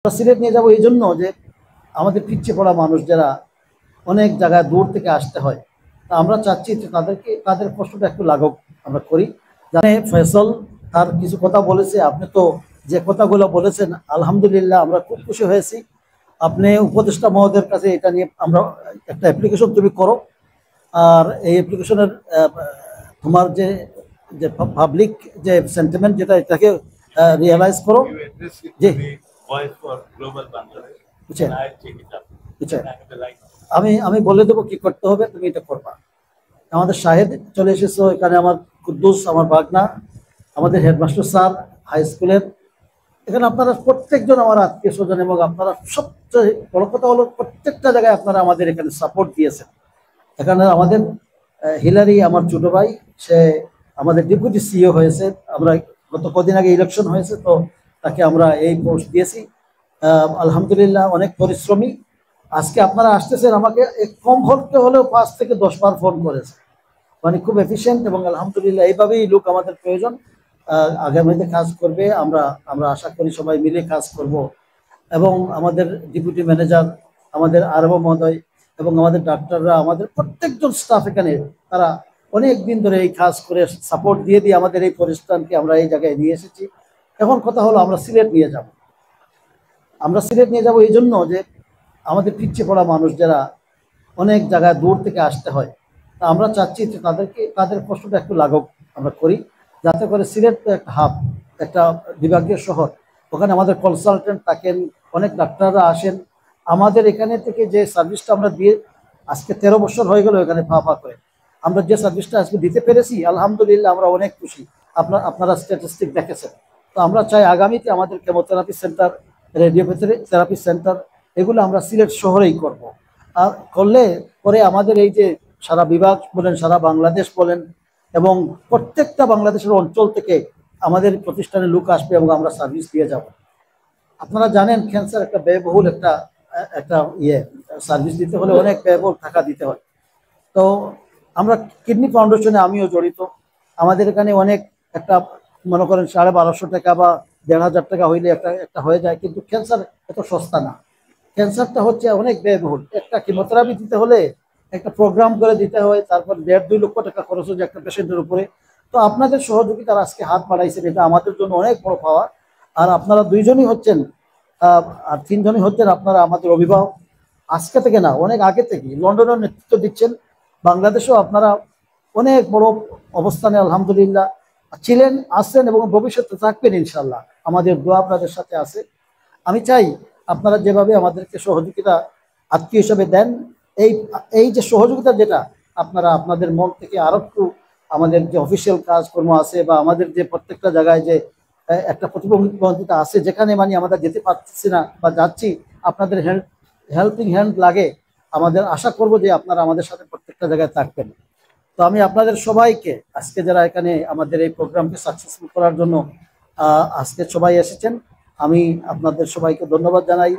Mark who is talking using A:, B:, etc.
A: আমরা সিলেট নিয়ে যাব এই জন্য যে আমাদের পিছিয়ে পড়া মানুষ যারা অনেক জায়গায় দূর থেকে আসতে হয়, তা আমরা চাচ্ছি যে তাদের কষ্টটা একটু লাঘব আমরা করি। জানে ফয়সল তার কিছু কথা বলেছে, আপনি তো যে কথাগুলো বলেছেন আলহামদুলিল্লাহ আমরা খুব খুশি হয়েছি। আপনি উপদেষ্টা মহোদয়ের কাছে এটা নিয়ে আমরা একটা অ্যাপ্লিকেশন তুমি করো, আর এই অ্যাপ্লিকেশনের তোমার যে যে পাবলিক যে সেন্টিমেন্ট যেটা এটাকে রিয়েলাইজ করো। জি বুঝছেন, বুঝছেন, আমি আমি বলে দেবো কি করতে হবে, তুমি এটা করবা। আমাদের শাহেদ চলে এসেছো এখানে, আমার কুদ্দুস আমার বাগনা, আমাদের হেডমাস্টার স্যার হাই স্কুলের, এখানে আপনারা প্রত্যেকজন আমার আত্মীয় স্বজন, এবং আপনারা সবচেয়ে বড় কথা হলো প্রত্যেকটা জায়গায় আপনারা আমাদের এখানে সাপোর্ট দিয়েছেন। এখানে আমাদের হিলারি আমার ছোট ভাই, সে আমাদের ডেপুটি সিইও হয়েছে। আমরা গত কদিন আগে ইলেকশন হয়েছে, তো তাকে আমরা এই পোস্ট দিয়েছি। আলহামদুলিল্লাহ অনেক পরিশ্রমী। আজকে আপনারা আসতেছেন, আমাকে কম ভোল্টে হলেও 5 থেকে 10 বার ফোন করেছে, মানে খুব এফিশিয়েন্ট, এবং আলহামদুলিল্লাহ এইভাবেই লোক আমাদের প্রয়োজন। আগামীতে কাজ করবে, আমরা আমরা আশা করি সবাই মিলে কাজ করব। এবং আমাদের ডেপুটি ম্যানেজার, আমাদের আরব মহোদয়, এবং আমাদের ডাক্তাররা, আমাদের প্রত্যেকজন স্টাফ এখানে, তারা অনেক দিন ধরে এই কাজ করে সাপোর্ট দিয়ে দিয়ে আমাদের এই প্রতিষ্ঠানকে আমরা এই জায়গায় নিয়ে এসেছি। এখন কথা হলো আমরা সিলেট নিয়ে যাব। আমরা সিলেট নিয়ে যাব এই জন্য যে আমাদের পিছিয়ে পড়া মানুষ যারা অনেক জায়গায় দূর থেকে আসতে হয়, তা আমরা চাচ্ছি যে তাদের কষ্টটা একটু লাঘব আমরা করি, যাতে করে সিলেট তো একটা হাব, একটা বিভাগীয় শহর, ওখানে আমাদের কনসালটেন্ট থাকেন, অনেক ডাক্তাররা আসেন। আমাদের এখানে থেকে যে সার্ভিসটা আমরা দিয়ে আজকে 13 বছর হয়ে গেল এখানে পা করে, আমরা যে সার্ভিসটা আজকে দিতে পেরেছি আলহামদুলিল্লাহ আমরা অনেক খুশি। আপনারা স্ট্যাটিস্টিক দেখেছেন। তো আমরা চাই আগামীতে আমাদের কেমোথেরাপি সেন্টার, রেডিওথেরাপি সেন্টার, এগুলো আমরা সিলেট শহরেই করব। আর করলে পরে আমাদের এই যে সারা বিভাগ বলেন, সারা বাংলাদেশ বলেন, এবং প্রত্যেকটা বাংলাদেশের অঞ্চল থেকে আমাদের প্রতিষ্ঠানে লোক আসবে এবং আমরা সার্ভিস দিয়ে যাব। আপনারা জানেন ক্যান্সার একটা ব্যয়বহুল একটা একটা সার্ভিস দিতে হলে অনেক ব্যয়বহুল টাকা দিতে হয়। তো আমরা কিডনি ফাউন্ডেশনে আমিও জড়িত। আমাদের এখানে অনেক একটা মনে করেন 1250 টাকা বা 1500 টাকা হইলে একটা হয়ে যায়, কিন্তু ক্যান্সার এত সস্তা না। ক্যান্সারটা হচ্ছে অনেক ব্যয়বহুল। একটা কিমোথেরাপি দিতে হলে একটা প্রোগ্রাম করে দিতে হয়, তারপর 1.5-2 লক্ষ টাকা খরচ হচ্ছে একটা পেশেন্টের উপরে। তো আপনাদের সহযোগিতার আজকে হাত বাড়াইছেন, এটা আমাদের জন্য অনেক বড় পাওয়া। আর আপনারা 2 জনই হচ্ছেন, আর 3 জনই হচ্ছেন আপনারা আমাদের অভিভাবক। আজকে থেকে না, অনেক আগে থেকে লন্ডনের নেতৃত্ব দিচ্ছেন। বাংলাদেশেও আপনারা অনেক বড় অবস্থানে আলহামদুলিল্লাহ ছিলেন, আসছেন, এবং ভবিষ্যতে থাকবেন ইনশাল্লাহ। আমাদের দোয়া আপনাদের সাথে আছে। আমি চাই আপনারা যেভাবে আমাদেরকে সহযোগিতা আত্মীয় হিসাবে দেন, এই এই যে সহযোগিতা, যেটা আপনারা আপনাদের মন থেকে আরো একটু, আমাদের যে অফিসিয়াল কাজকর্ম আছে বা আমাদের যে প্রত্যেকটা জায়গায় যে একটা প্রতিবন্ধিতা আছে, যেখানে মানে আমরা যেতে পারছি না বা যাচ্ছি, আপনাদের হেল্পিং হ্যান্ড লাগে। আমাদের আশা করব যে আপনারা আমাদের সাথে প্রত্যেকটা জায়গায় থাকবেন। তো আমি আপনাদের সবাইকে, আজকে যারা এখানে আমাদের এই প্রোগ্রামকে সাকসেসফুল করার জন্য আজকে সবাই এসেছেন, আমি আপনাদের সবাইকে ধন্যবাদ জানাই।